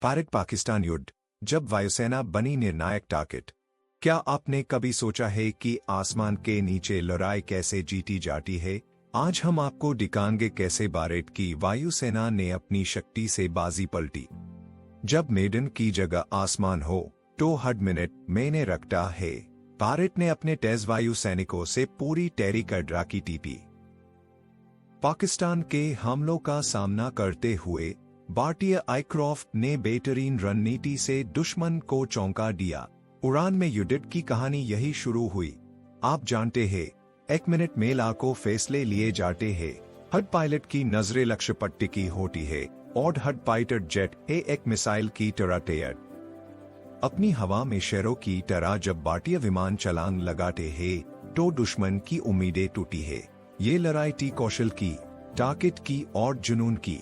भारत पाकिस्तान युद्ध, जब वायुसेना बनी निर्णायक टारगेट। क्या आपने कभी सोचा है कि आसमान के नीचे लड़ाई कैसे जीती जाती है? आज हम आपको दिखाएंगे कैसे भारत की वायुसेना ने अपनी शक्ति से बाजी पलटी। जब मैदान की जगह आसमान हो तो हर मिनट मैंने रखता है। भारत ने अपने तेज वायु सैनिकों से पूरी तैयारी कर रखी थी। पाकिस्तान के हमलों का सामना करते हुए भारतीय एयरक्राफ्ट ने बेहतरीन रणनीति से दुश्मन को चौंका दिया। उड़ान में युद्ध की कहानी यही शुरू हुई। आप जानते हैं, एक मिनट में लाखों फैसले लिए जाते हैं। हर पायलट की नजरें लक्ष्य पर टिकी होती है और हर फाइटर जेट एक मिसाइल की तरह तैयार। अपनी हवा में शेरों की तरह जब भारतीय विमान छलांग लगाते हैं तो दुश्मन की उम्मीदें टूटी है। ये लड़ाई थी कौशल की, ताकत की और जुनून की।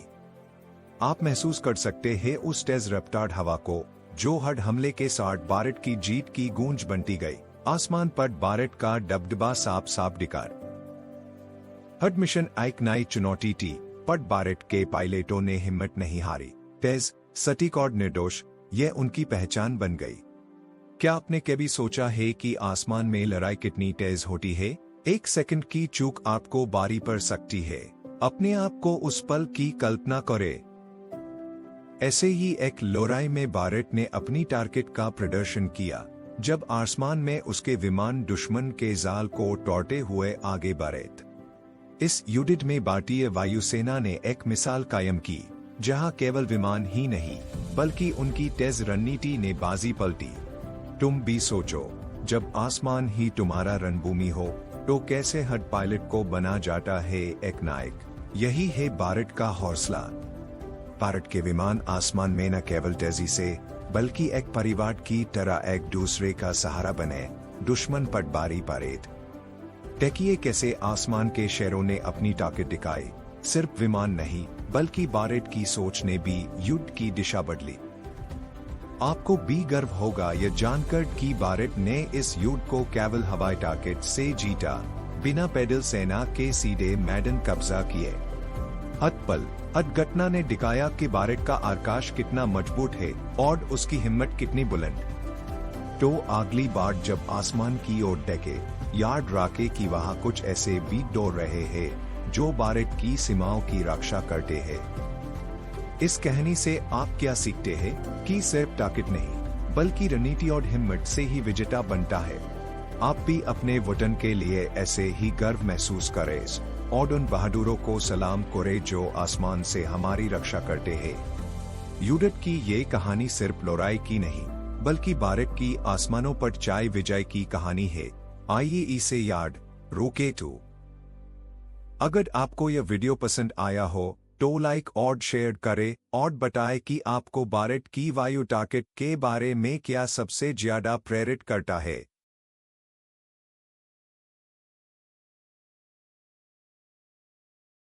आप महसूस कर सकते हैं उस तेज रफ्तार हवा को जो हर हमले के साथ भारत की जीत की गूंज बनती गई। आसमान पर भारत का दबदबा साफ साफ दिखा। हर मिशन एक नई चुनौती थी, पर भारत के पायलटों ने हिम्मत नहीं हारी। तेज, सटीक और निर्दोष, ये उनकी पहचान बन गई। क्या आपने कभी सोचा है कि आसमान में लड़ाई कितनी तेज होती है? एक सेकंड की चूक आपको बारी पड़ सकती है। अपने आप को उस पल की कल्पना करें। ऐसे ही एक लड़ाई में भारत ने अपनी टारगेट का प्रदर्शन किया जब आसमान में उसके विमान दुश्मन के जाल को तोड़ते हुए आगे बढ़े। इस युद्ध में भारतीय वायुसेना ने एक मिसाल कायम की, जहां केवल विमान ही नहीं बल्कि उनकी तेज रणनीति ने बाजी पलटी। तुम भी सोचो, जब आसमान ही तुम्हारा रणभूमि हो तो कैसे हर पायलट को बना जाता है एक नायक। यही है भारत का हौसला। भारत के विमान आसमान में न केवल तेजी से बल्कि एक परिवार की तरह एक दूसरे का सहारा बने, दुश्मन पर बारी पड़े। देखिए कैसे आसमान के शेरों ने अपनी ताकत दिखाई। सिर्फ विमान नहीं बल्कि भारत की सोच ने भी युद्ध की दिशा बदली। आपको भी गर्व होगा यह जानकर कि भारत ने इस युद्ध को केवल हवाई टारगेट से जीता, बिना पैदल सेना के सीधे मैदान कब्जा किए। हर घटना ने दिखाया कि भारत का आकाश कितना मजबूत है और उसकी हिम्मत कितनी बुलंद। तो अगली बार जब आसमान की ओर देखे, याद रखें कि वहां कुछ ऐसे भी दौड़ रहे हैं जो भारत की सीमाओं की रक्षा करते हैं। इस कहानी से आप क्या सीखते हैं कि सिर्फ ताकत नहीं बल्कि रणनीति और हिम्मत से ही विजेता बनता है। आप भी अपने वतन के लिए ऐसे ही गर्व महसूस करें और उन बहादुरों को सलाम करें जो आसमान से हमारी रक्षा करते हैं। युद्ध की ये कहानी सिर्फ लड़ाई की नहीं बल्कि भारत की आसमानों पर चाय विजय की कहानी है। आइए इसे याद रखें। तो अगर आपको यह वीडियो पसंद आया हो तो लाइक और शेयर करें और बताएं कि आपको भारत की वायु ताकत के बारे में क्या सबसे ज्यादा प्रेरित करता है।